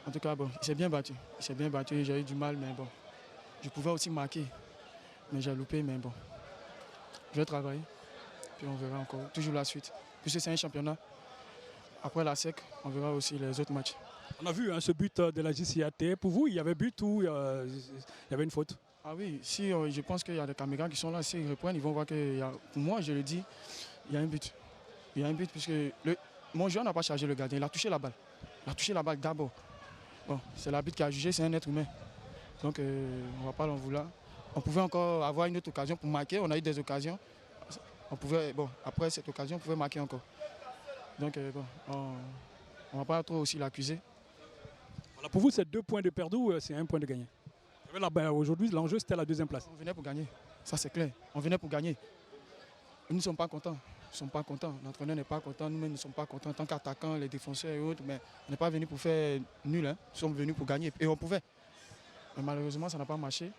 En tout cas, bon, il s'est bien battu. Il s'est bien battu, j'ai eu du mal, mais bon. Je pouvais aussi marquer, mais j'ai loupé, mais bon. Je vais travailler, puis on verra encore. Toujours la suite. Puisque c'est un championnat, après la SEC, on verra aussi les autres matchs. On a vu hein, ce but de la JCAT. Pour vous, il y avait but ou il y avait une faute? Ah oui, si je pense qu'il y a des caméras qui sont là, s'ils reprennent, ils vont voir que, pour moi, je le dis, il y a un but. Il y a un but puisque mon joueur n'a pas chargé le gardien, il a touché la balle. Il a touché la balle d'abord. Bon, c'est l'arbitre qui a jugé, c'est un être humain. Donc on ne va pas l'en vouloir. On pouvait encore avoir une autre occasion pour marquer, on a eu des occasions. On pouvait, bon, après cette occasion, on pouvait marquer encore. Donc bon, on ne va pas trop aussi l'accuser. Voilà, pour vous, c'est 2 points de perdu ou c'est 1 point de gagné? Aujourd'hui, l'enjeu, c'était la 2e place. On venait pour gagner, ça c'est clair. On venait pour gagner. Nous ne sommes pas contents. Nous ne sommes pas contents. L'entraîneur n'est pas content, nous-mêmes ne sommes pas contents en tant qu'attaquants, les défenseurs et autres. Mais on n'est pas venus pour faire nul. Hein. Nous sommes venus pour gagner. Et on pouvait. Mais malheureusement, ça n'a pas marché.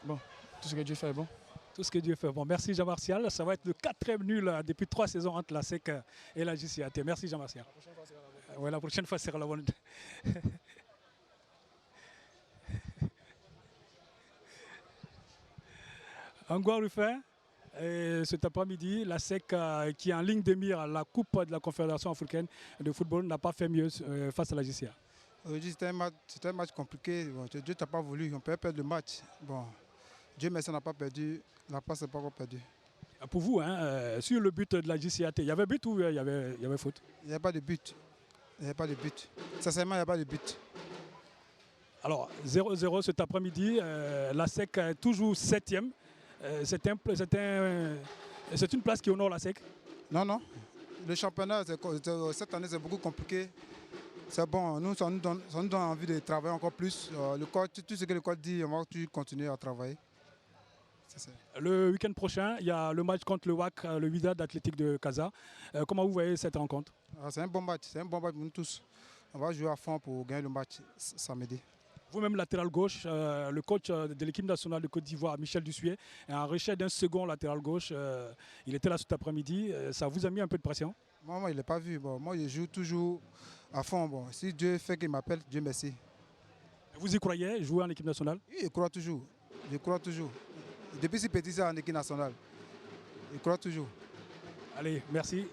Bon, tout ce que Dieu fait est bon. Tout ce que Dieu fait. Bon, merci Jean-Martial. Ça va être le 4e nul depuis 3 saisons entre la SEC et la JCAT. Merci Jean-Martial. La prochaine fois, sera la bonne. Angouar Rufin, cet après-midi, la SEC qui est en ligne de mire à la Coupe de la Confédération africaine de football n'a pas fait mieux face à la JCA. Aujourd'hui, c'était un match compliqué. Bon, Dieu t'a pas voulu, on peut perdre le match. Bon, Dieu merci, on n'a pas perdu, la place n'est pas encore perdue. Pour vous, hein, sur le but de la JCAT, il y avait but ou il y avait faute? Il n'y a pas de but. Il n'y a pas de but. Sincèrement, il n'y a pas de but. Alors, 0-0 cet après-midi, la SEC est toujours 7e. C'est une place qui honore la SEC? Non, non. Le championnat, cette année, c'est beaucoup compliqué. C'est bon, nous, ça nous donne envie de travailler encore plus. Le coach, tout ce que le coach dit, on va continuer à travailler. Le week-end prochain, il y a le match contre le WAC, le Wydad Athlétique de Casa. Comment vous voyez cette rencontre? C'est un bon match pour nous tous. On va jouer à fond pour gagner le match samedi. Vous-même latéral gauche, le coach de l'équipe nationale de Côte d'Ivoire, Michel Dussuet, est en recherche d'un second latéral gauche. Il était là cet après-midi. Ça vous a mis un peu de pression? Moi, il n'est pas vu. Bon, moi, je joue toujours à fond. Bon, si Dieu fait qu'il m'appelle, Dieu merci. Vous y croyez, jouer en équipe nationale? Oui, je crois toujours. Je crois toujours. Depuis si petit, c'est en équipe nationale. Je crois toujours. Allez, merci.